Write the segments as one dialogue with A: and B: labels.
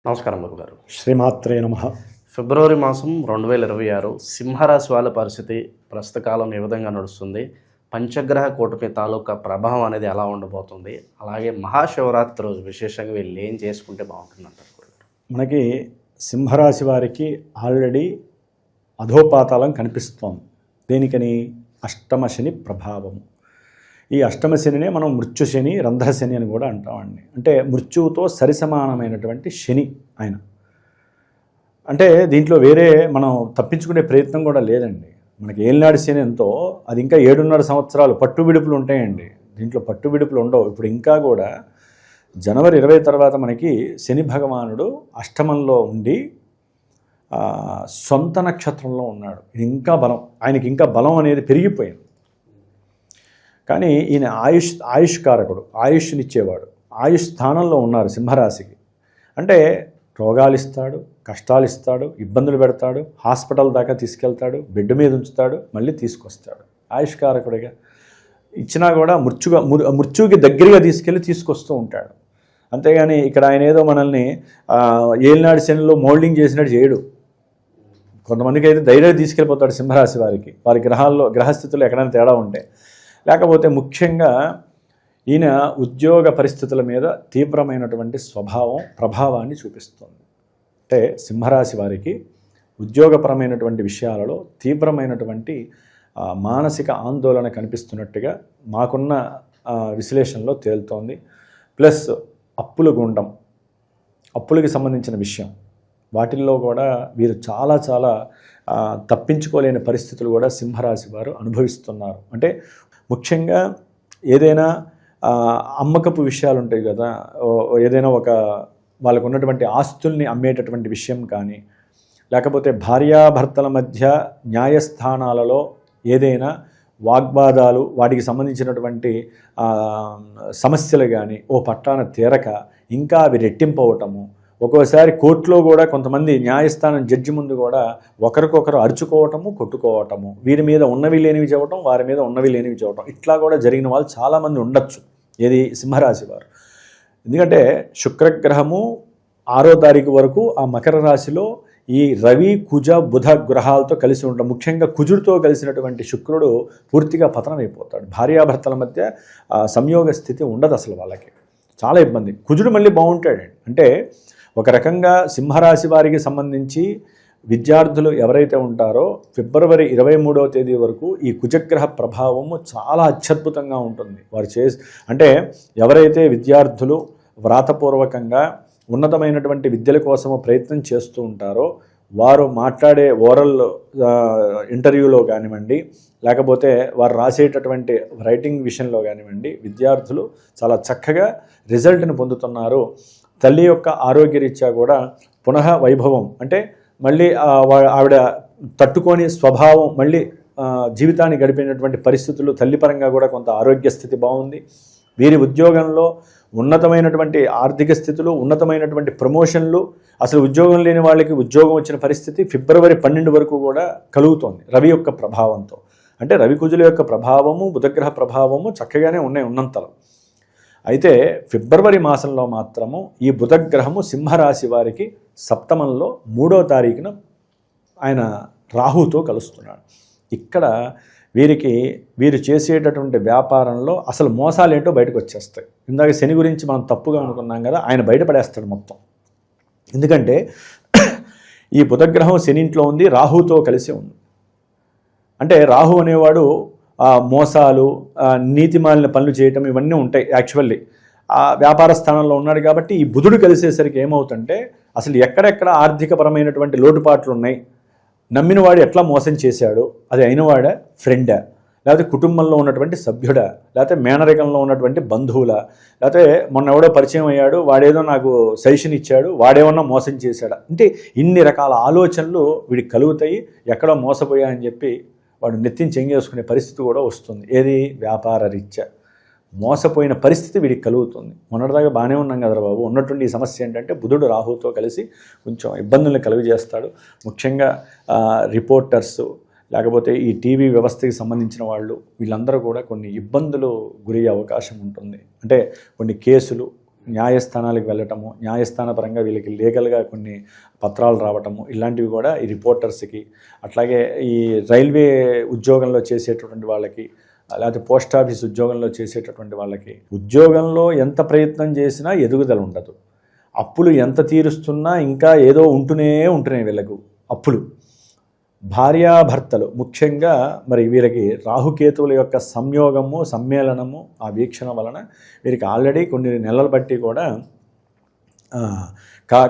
A: నమస్కారం గురుగారు.
B: శ్రీమాత్రే నమః.
A: ఫిబ్రవరి మాసం 2026 సింహరాశి వాళ్ళ పరిస్థితి ప్రస్తుత కాలం ఏ విధంగా నడుస్తుంది? పంచగ్రహ కూటమి తాలూకా ప్రభావం అనేది ఎలా ఉండబోతుంది? అలాగే మహాశివరాత్రి రోజు విశేషంగా వీళ్ళు ఏం చేసుకుంటే బాగుంటుందంటారు గురుగారు?
B: మనకి సింహరాశి వారికి ఆల్రెడీ అధోపాతాళం కనిపిస్తోంది. దేనికని? అష్టమ శని ప్రభావము. ఈ అష్టమ శనినే మనం మృత్యుశని, రంధ్రశని అని కూడా అంటామండి. అంటే మృత్యువుతో సరిసమానమైనటువంటి శని ఆయన. అంటే దీంట్లో వేరే మనం తప్పించుకునే ప్రయత్నం కూడా లేదండి. మనకి ఏలినాడు శని ఎంతో, అది ఇంకా 7.5 సంవత్సరాలు పట్టు విడుపులు ఉంటాయండి. దీంట్లో పట్టు విడుపులు ఉండవు. ఇప్పుడు ఇంకా కూడా జనవరి 20 తర్వాత మనకి శని భగవానుడు అష్టమంలో ఉండి సొంత నక్షత్రంలో ఉన్నాడు. ఇది ఇంకా బలం, ఆయనకి ఇంకా బలం అనేది పెరిగిపోయింది. కానీ ఈయన ఆయుష్కారకుడు, ఆయుష్నిచ్చేవాడు. ఆయుష్ స్థానంలో ఉన్నారు సింహరాశికి. అంటే రోగాలు ఇస్తాడు, కష్టాలు ఇస్తాడు, ఇబ్బందులు పెడతాడు, హాస్పిటల్ దాకా తీసుకెళ్తాడు, బెడ్ మీద ఉంచుతాడు, మళ్ళీ తీసుకొస్తాడు. ఆయుష్కారకుడిగా ఇచ్చినా కూడా మృత్యువుకి దగ్గరగా తీసుకొస్తూ ఉంటాడు. అంతేగాని ఇక్కడ ఆయన ఏదో మనల్ని ఏలినాడు శనిలో మోల్డింగ్ చేసినట్టు చేయడు. కొంతమందికి అయితే ధైర్యం తీసుకెళ్ళిపోతాడు సింహరాశి వారికి, వారి గ్రహస్థితులు ఎక్కడైనా తేడా ఉంటే. లేకపోతే ముఖ్యంగా ఈయన ఉద్యోగ పరిస్థితుల మీద తీవ్రమైనటువంటి ప్రభావాన్ని చూపిస్తుంది. అంటే సింహరాశి వారికి ఉద్యోగపరమైనటువంటి విషయాలలో తీవ్రమైనటువంటి మానసిక ఆందోళన కనిపిస్తున్నట్టుగా మాకున్న విశ్లేషణలో తేలుతోంది. ప్లస్ అప్పులకి సంబంధించిన విషయం, వాటిల్లో కూడా వీరు చాలా తప్పించుకోలేని పరిస్థితులు కూడా సింహరాశి వారు అనుభవిస్తున్నారు. అంటే ముఖ్యంగా ఏదైనా అమ్మకపు విషయాలు ఉంటాయి కదా, ఏదైనా వాళ్ళకు ఉన్నటువంటి ఆస్తుల్ని అమ్మేటటువంటి విషయం కానీ, లేకపోతే భార్యాభర్తల మధ్య న్యాయస్థానాలలో ఏదైనా వాగ్వాదాలు, వాటికి సంబంధించినటువంటి సమస్యలు కానీ పట్టాన తీరక ఇంకా అవి రెట్టింపవటము. ఒక్కోసారి కోర్టులో కూడా కొంతమంది న్యాయస్థానం జడ్జి ముందు కూడా ఒకరికొకరు అరుచుకోవటము, కొట్టుకోవటము, వీరి మీద ఉన్నవి లేనివి చెప్పటం, వారి మీద ఉన్నవి లేనివి చెప్పటం, ఇట్లా కూడా జరిగిన వాళ్ళు చాలామంది ఉండొచ్చు. ఏది సింహరాశి వారు. ఎందుకంటే శుక్రగ్రహము 6వ తారీఖు వరకు ఆ మకర రాశిలో ఈ రవి, కుజ, బుధ గ్రహాలతో కలిసి ఉండడం, ముఖ్యంగా కుజుడితో కలిసినటువంటి శుక్రుడు పూర్తిగా పతనమైపోతాడు. భార్యాభర్తల మధ్య సంయోగ స్థితి ఉండదు అసలు, వాళ్ళకి చాలా ఇబ్బంది. కుజుడు మళ్ళీ బాగుంటాడండి. అంటే ఒక రకంగా సింహరాశి వారికి సంబంధించి విద్యార్థులు ఎవరైతే ఉంటారో ఫిబ్రవరి 23వ తేదీ వరకు ఈ కుజగ్రహ ప్రభావము చాలా అత్యద్భుతంగా ఉంటుంది. అంటే ఎవరైతే విద్యార్థులు వ్రాతపూర్వకంగా ఉన్నతమైనటువంటి విద్యల కోసము ప్రయత్నం చేస్తూ ఉంటారో వారు మాట్లాడే ఓరల్ ఇంటర్వ్యూలో కానివ్వండి, లేకపోతే వారు రాసేటటువంటి రైటింగ్ విషయంలో కానివ్వండి, విద్యార్థులు చాలా చక్కగా రిజల్ట్ని పొందుతున్నారు. తల్లి యొక్క ఆరోగ్యరీత్యా కూడా పునః వైభవం, అంటే మళ్ళీ ఆవిడ తట్టుకొని స్వభావం, మళ్ళీ జీవితాన్ని గడిపినటువంటి పరిస్థితులు, తల్లిపరంగా కూడా కొంత ఆరోగ్య స్థితి బాగుంది. వీరి ఉద్యోగంలో ఉన్నతమైనటువంటి ఆర్థిక స్థితులు, ఉన్నతమైనటువంటి ప్రమోషన్లు, అసలు ఉద్యోగం లేని వాళ్ళకి ఉద్యోగం వచ్చిన పరిస్థితి ఫిబ్రవరి 12 వరకు కూడా కలుగుతోంది రవి యొక్క ప్రభావంతో. అంటే రవి కుజుల యొక్క ప్రభావము, బుధగ్రహ ప్రభావము చక్కగానే ఉన్నంతలో. అయితే ఫిబ్రవరి మాసంలో మాత్రము ఈ బుధగ్రహము సింహరాశి వారికి సప్తమంలో 3వ తారీఖున ఆయన రాహుతో కలుస్తున్నాడు. ఇక్కడ వీరు చేసేటటువంటి వ్యాపారంలో అసలు మోసాలు ఏంటో బయటకు వచ్చేస్తాయి. ఇందాక శని గురించి మనం తప్పుగా అనుకున్నాం కదా, ఆయన బయటపడేస్తాడు మొత్తం. ఎందుకంటే ఈ బుధగ్రహం శని ఇంట్లో ఉంది, రాహుతో కలిసి ఉంది. అంటే రాహు అనేవాడు మోసాలు, నీతిమాలిన పనులు చేయటం, ఇవన్నీ ఉంటాయి. యాక్చువల్లీ ఆ వ్యాపార స్థానంలో ఉన్నాడు కాబట్టి ఈ బుధుడు కలిసేసరికి ఏమవుతుంటే అసలు ఎక్కడెక్కడ ఆర్థికపరమైనటువంటి లోటుపాట్లు ఉన్నాయి, నమ్మినవాడు ఎట్లా మోసం చేశాడు, అది అయినవాడా, ఫ్రెండా, లేకపోతే కుటుంబంలో ఉన్నటువంటి సభ్యుడా, లేకపోతే మేనరికంలో ఉన్నటువంటి బంధువులా, లేకపోతే మొన్న ఎవడో పరిచయం అయ్యాడు, వాడేదో నాకు సజెషన్ ఇచ్చాడు, వాడేమన్నా మోసం చేశాడా, అంటే ఇన్ని రకాల ఆలోచనలు వీడికి కలుగుతాయి. ఎక్కడో మోసపోయా అని చెప్పి వాడు నెత్తిని చెంగేసుకునే పరిస్థితి కూడా వస్తుంది. ఏది? వ్యాపార రీత్యా మోసపోయిన పరిస్థితి వీడికి కలుగుతుంది. మొన్నటిదాకా బాగానే ఉన్నాం కదా బాబు. ఉన్నటువంటి ఈ సమస్య ఏంటంటే బుధుడు రాహుతో కలిసి కొంచెం ఇబ్బందుల్ని కలుగజేస్తాడు. ముఖ్యంగా రిపోర్టర్స్, లేకపోతే ఈ టీవీ వ్యవస్థకి సంబంధించిన వాళ్ళు, వీళ్ళందరూ కూడా కొన్ని ఇబ్బందులు గురయ్యే అవకాశం ఉంటుంది. అంటే కొన్ని కేసులు, న్యాయస్థానాలకు వెళ్ళటము, న్యాయస్థానపరంగా వీళ్ళకి లీగల్గా కొన్ని పత్రాలు రావటము, ఇలాంటివి కూడా ఈ రిపోర్టర్స్కి, అట్లాగే ఈ రైల్వే ఉద్యోగంలో చేసేటటువంటి వాళ్ళకి, లేకపోతే పోస్ట్ ఆఫీస్ ఉద్యోగంలో చేసేటటువంటి వాళ్ళకి ఉద్యోగంలో ఎంత ప్రయత్నం చేసినా ఎదుగుదల ఉండదు. అప్పులు ఎంత తీరుస్తున్నా ఇంకా ఏదో ఉంటున్నాయి వీళ్ళకు అప్పులు. భార్యాభర్తలు ముఖ్యంగా మరి వీరికి రాహుకేతువుల యొక్క సంయోగము, సమ్మేళనము, ఆ వీక్షణ వలన వీరికి ఆల్రెడీ కొన్ని నెలలు బట్టి కూడా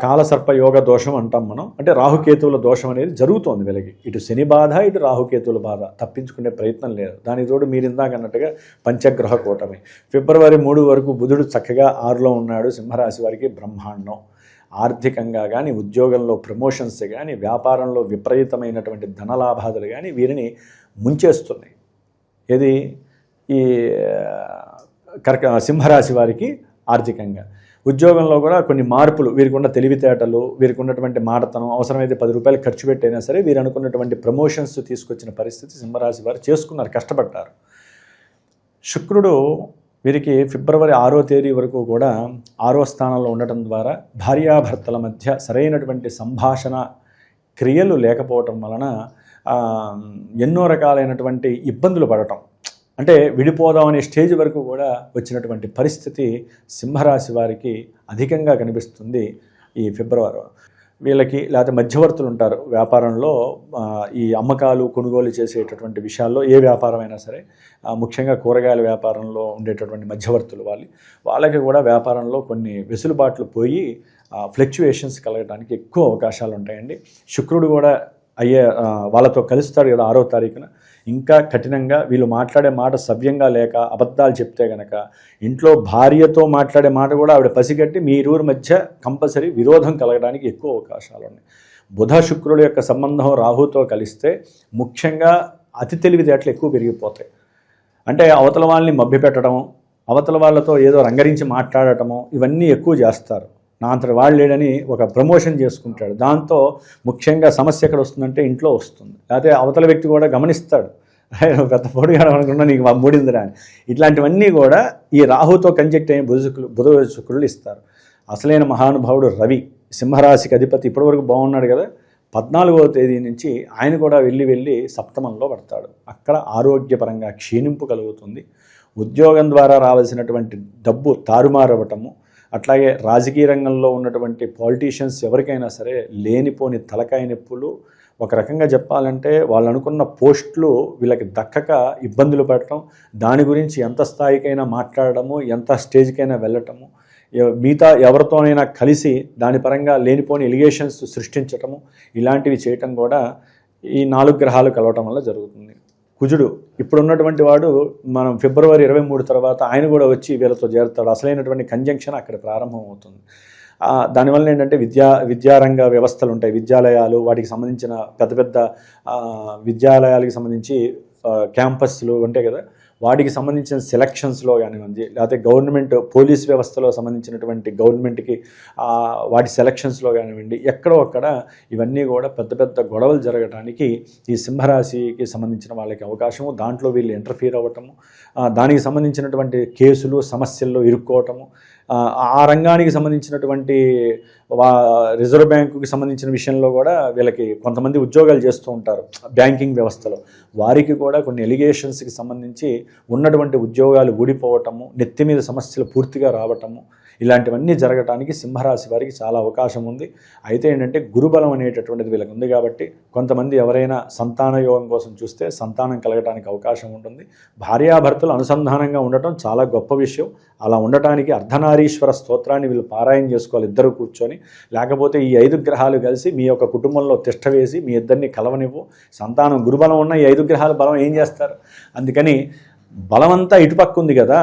B: కాలసర్ప యోగ దోషం అంటాం మనం. అంటే రాహుకేతువుల దోషం అనేది జరుగుతోంది వీళ్ళకి. ఇటు శని బాధ, ఇటు రాహుకేతువుల బాధ, తప్పించుకునే ప్రయత్నం లేదు. దాని తోడు మీరు ఇందాక అన్నట్టుగా పంచగ్రహ కూటమి. ఫిబ్రవరి 3 వరకు బుధుడు చక్కగా 6లో ఉన్నాడు. సింహరాశి వారికి బ్రహ్మాండం. ఆర్థికంగా కానీ, ఉద్యోగంలో ప్రమోషన్స్ కానీ, వ్యాపారంలో విపరీతమైనటువంటి ధనలాభాదులు కానీ వీరిని ముంచేస్తున్నాయి. ఇది ఈ సింహరాశి వారికి ఆర్థికంగా. ఉద్యోగంలో కూడా కొన్ని మార్పులు, వీరికి ఉన్న తెలివితేటలు, వీరికి ఉన్నటువంటి మాటతనం, అవసరమైతే 10 రూపాయలు ఖర్చు పెట్టైనా సరే వీరు అనుకున్నటువంటి ప్రమోషన్స్ తీసుకొచ్చిన పరిస్థితి సింహరాశి వారు చేసుకున్నారు, కష్టపడ్డారు. శుక్రుడు వీరికి ఫిబ్రవరి 6వ తేదీ వరకు కూడా 6వ స్థానంలో ఉండటం ద్వారా భార్యాభర్తల మధ్య సరైనటువంటి సంభాషణ క్రియలు లేకపోవటం వలన ఎన్నో రకాలైనటువంటి ఇబ్బందులు పడటం, అంటే విడిపోదామనే స్టేజ్ వరకు కూడా వచ్చినటువంటి పరిస్థితి సింహరాశి వారికి అధికంగా కనిపిస్తుంది ఈ ఫిబ్రవరి. వీళ్ళకి లేకపోతే మధ్యవర్తులు ఉంటారు వ్యాపారంలో, ఈ అమ్మకాలు కొనుగోలు చేసేటటువంటి విషయాల్లో ఏ వ్యాపారమైనా సరే, ముఖ్యంగా కూరగాయల వ్యాపారంలో ఉండేటటువంటి మధ్యవర్తులు వాళ్ళకి కూడా వ్యాపారంలో కొన్ని వెసులుబాట్లు పోయి ఫ్లక్చుయేషన్స్ కలగడానికి ఎక్కువ అవకాశాలు ఉంటాయండి. శుక్రుడు కూడా వాళ్ళతో కలుస్తాడు కదా 6వ తారీఖున. ఇంకా కఠినంగా వీళ్ళు మాట్లాడే మాట సవ్యంగా లేక అబద్ధాలు చెప్తే గనక ఇంట్లో భార్యతో మాట్లాడే మాట కూడా ఆవిడ పసిగట్టి మీ ఇరువురి మధ్య కంపల్సరీ విరోధం కలగడానికి ఎక్కువ అవకాశాలు ఉన్నాయి. బుధ శుక్రుడు యొక్క సంబంధం రాహుతో కలిస్తే ముఖ్యంగా అతి తెలివితేటలు ఎక్కువ పెరిగిపోతాయి. అంటే అవతల వాళ్ళని మభ్యపెట్టడము, అవతల వాళ్ళతో ఏదో రంగరించి మాట్లాడటము, ఇవన్నీ ఎక్కువ చేస్తారు. నా అంతటి వాళ్ళు లేడని ఒక ప్రమోషన్ చేసుకుంటాడు. దాంతో ముఖ్యంగా సమస్య ఎక్కడ వస్తుందంటే ఇంట్లో వస్తుంది. లేకపోతే అవతల వ్యక్తి కూడా గమనిస్తాడు, పెద్ద పొడిగాడు అనుకున్నా నీకు మూడిందిరా అని. ఇట్లాంటివన్నీ కూడా ఈ రాహుతో కంజెక్ట్ అయిన బుధ శుక్రులు ఇస్తారు. అసలైన మహానుభావుడు రవి, సింహరాశికి అధిపతి, ఇప్పటివరకు బాగున్నాడు కదా. 14వ తేదీ నుంచి ఆయన కూడా వెళ్ళి సప్తమంలో పడతాడు. అక్కడ ఆరోగ్యపరంగా క్షీణింపు కలుగుతుంది. ఉద్యోగం ద్వారా రావాల్సినటువంటి డబ్బు తారుమారవటము, అట్లాగే రాజకీయ రంగంలో ఉన్నటువంటి పాలిటీషియన్స్ ఎవరికైనా సరే లేనిపోని తలకాయ నొప్పులు, ఒక రకంగా చెప్పాలంటే వాళ్ళు అనుకున్న పోస్టులు వీళ్ళకి దక్కక ఇబ్బందులు పడటం, దాని గురించి ఎంత స్థాయికైనా మాట్లాడటము, ఎంత స్టేజ్కైనా వెళ్ళటము, మిగతా ఎవరితోనైనా కలిసి దాని పరంగా లేనిపోని ఎలిగేషన్స్ సృష్టించటము, ఇలాంటివి చేయటం కూడా ఈ 4 గ్రహాలు కలవటం వల్ల జరుగుతుంది. కుజుడు ఇప్పుడున్నటువంటి వాడు మనం ఫిబ్రవరి 23 తర్వాత ఆయన కూడా వచ్చి వీళ్ళతో చేరుతాడు. అసలైనటువంటి కంజంక్షన్ అక్కడ ప్రారంభం అవుతుంది. దానివల్ల ఏంటంటే విద్యారంగ వ్యవస్థలు ఉంటాయి, విద్యాలయాలు, వాటికి సంబంధించిన పెద్ద విద్యాలయాలకు సంబంధించి క్యాంపస్లు ఉంటాయి కదా, వాటికి సంబంధించిన సెలక్షన్స్లో కానివ్వండి, లేకపోతే గవర్నమెంట్ పోలీస్ వ్యవస్థలో సంబంధించినటువంటి గవర్నమెంట్కి వాటి సెలక్షన్స్లో కానివ్వండి, ఎక్కడో అక్కడ ఇవన్నీ కూడా పెద్ద గొడవలు జరగడానికి ఈ సింహరాశికి సంబంధించిన వాళ్ళకి అవకాశము, దాంట్లో వీళ్ళు ఇంటర్ఫీర్ అవ్వటము, దానికి సంబంధించినటువంటి కేసులు సమస్యల్లో ఇరుక్కోవటము, ఆ రంగానికి సంబంధించినటువంటి రిజర్వ్ బ్యాంకుకి సంబంధించిన విషయంలో కూడా వీళ్ళకి కొంతమంది ఉద్యోగాలు చేస్తూ ఉంటారు బ్యాంకింగ్ వ్యవస్థలో, వారికి కూడా కొన్ని ఎలిగేషన్స్కి సంబంధించి ఉన్నటువంటి ఉద్యోగాలు ఊడిపోవటము, నెత్తి మీద సమస్యలు పూర్తిగా రావటము, ఇలాంటివన్నీ జరగటానికి సింహరాశి వారికి చాలా అవకాశం ఉంది. అయితే ఏంటంటే గురుబలం అనేటటువంటిది వీళ్ళకి ఉంది కాబట్టి కొంతమంది ఎవరైనా సంతాన యోగం కోసం చూస్తే సంతానం కలగటానికి అవకాశం ఉంటుంది. భార్యాభర్తలు అనుసంధానంగా ఉండటం చాలా గొప్ప విషయం. అలా ఉండటానికి అర్ధనారీశ్వర స్తోత్రాన్ని వీళ్ళు పారాయణ చేసుకోవాలి ఇద్దరు కూర్చొని. లేకపోతే ఈ 5 గ్రహాలు కలిసి మీ యొక్క కుటుంబంలో తిష్ట వేసి మీ ఇద్దరిని కలవనివ్వు. సంతానం గురుబలం ఉన్న ఈ 5 గ్రహాల బలం ఏం చేస్తారు? అందుకని బలమంతా ఇటుపక్క ఉంది కదా,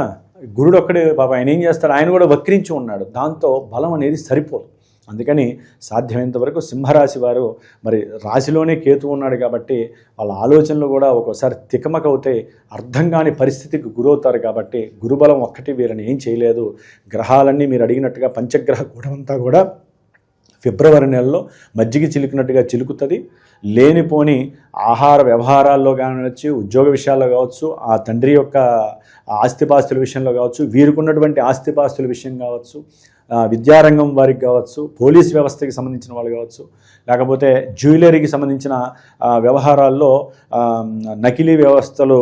B: గురుడు ఒక్కడే పాప ఆయన ఏం చేస్తాడు, ఆయన కూడా వక్రించి ఉన్నాడు, దాంతో బలం అనేది సరిపోదు. అందుకని సాధ్యమైనంత వరకు సింహరాశి వారు మరి రాశిలోనే కేతు ఉన్నాడు కాబట్టి వాళ్ళ ఆలోచనలు కూడా ఒక్కోసారి తికమకవుతే అర్థం కాని పరిస్థితికి గురవుతారు. కాబట్టి గురుబలం ఒక్కటి వీరిని ఏం చేయలేదు. గ్రహాలన్నీ మీరు అడిగినట్టుగా పంచగ్రహ కూటమంతా కూడా ఫిబ్రవరి నెలలో మజ్జిగ చిలుకున్నట్టుగా చిలుకుతుంది. లేనిపోని ఆహార వ్యవహారాల్లో కావచ్చు, ఉద్యోగ విషయాల్లో కావచ్చు, ఆ తండ్రి యొక్క ఆస్తిపాస్తుల విషయంలో కావచ్చు, వీరుకున్నటువంటి ఆస్తిపాస్తుల విషయం కావచ్చు, విద్యారంగం వారికి కావచ్చు, పోలీస్ వ్యవస్థకి సంబంధించిన వాళ్ళు కావచ్చు, లేకపోతే జ్యువెలరీకి సంబంధించిన వ్యవహారాల్లో నకిలీ వ్యవస్థలు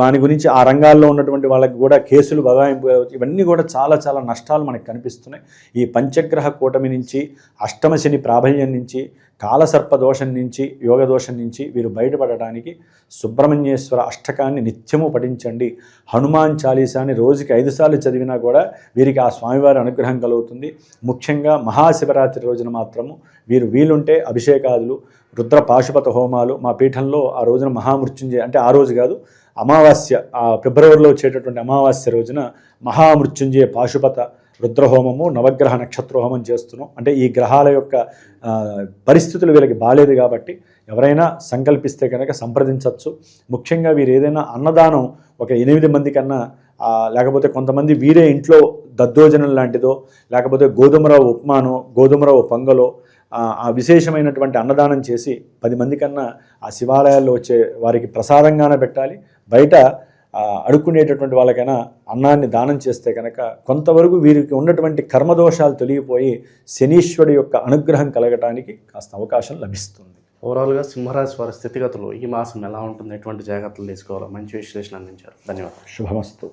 B: దాని గురించి ఆ రంగాల్లో ఉన్నటువంటి వాళ్ళకి కూడా కేసులు బగాయింపు, ఇవన్నీ కూడా చాలా చాలా నష్టాలు మనకు కనిపిస్తున్నాయి. ఈ పంచగ్రహ కూటమి నుంచి, అష్టమ శని ప్రాబల్యం నుంచి, కాలసర్ప దోషం నుంచి, యోగ దోషం నుంచి వీరు బయటపడటానికి సుబ్రహ్మణ్యేశ్వర అష్టకాన్ని నిత్యము పఠించండి. హనుమాన్ చాలీసాని రోజుకి 5 సార్లు చదివినా కూడా వీరికి ఆ స్వామివారి అనుగ్రహం కలుగుతుంది. ముఖ్యంగా మహాశివరాత్రి రోజున మాత్రము వీలుంటే అభిషేకాదులు, రుద్ర పాశుపత హోమాలు మా పీఠంలో ఆ రోజున మహామృత్యుంజయ, అంటే ఆ రోజు కాదు, అమావాస్య, ఆ ఫిబ్రవరిలో వచ్చేటటువంటి అమావాస్య రోజున మహామృత్యుంజయ పాశుపత రుద్రహోమము, నవగ్రహ నక్షత్ర హోమం చేస్తున్నాం. అంటే ఈ గ్రహాల యొక్క పరిస్థితులు వీళ్ళకి బాలేదు కాబట్టి ఎవరైనా సంకల్పిస్తే కనుక సంప్రదించవచ్చు. ముఖ్యంగా వీరు ఏదైనా అన్నదానం ఒక 8 మంది కన్నా, లేకపోతే కొంతమంది వీరే ఇంట్లో దద్దోజనం లాంటిదో, లేకపోతే గోధుమరవ్వ ఉప్మానో, గోధుమరవ్వ పొంగలో ఆ విశేషమైనటువంటి అన్నదానం చేసి 10 మంది కన్నా ఆ శివాలయాల్లో వచ్చే వారికి ప్రసాదంగానే పెట్టాలి. బయట అడుక్కునేటటువంటి వాళ్ళకైనా అన్నాన్ని దానం చేస్తే కనుక కొంతవరకు వీరికి ఉన్నటువంటి కర్మదోషాలు తొలగిపోయి శనీశ్వరుడి యొక్క అనుగ్రహం కలగటానికి కాస్త అవకాశం లభిస్తుంది.
A: ఓవరాల్గా సింహరాశి వారి స్థితిగతులు ఈ మాసం ఎలా ఉంటుంది, ఎటువంటి జాగ్రత్తలు తీసుకోవాలో మంచి విశ్లేషణ అందించారు. ధన్యవాదాలు.
B: శుభమస్తు.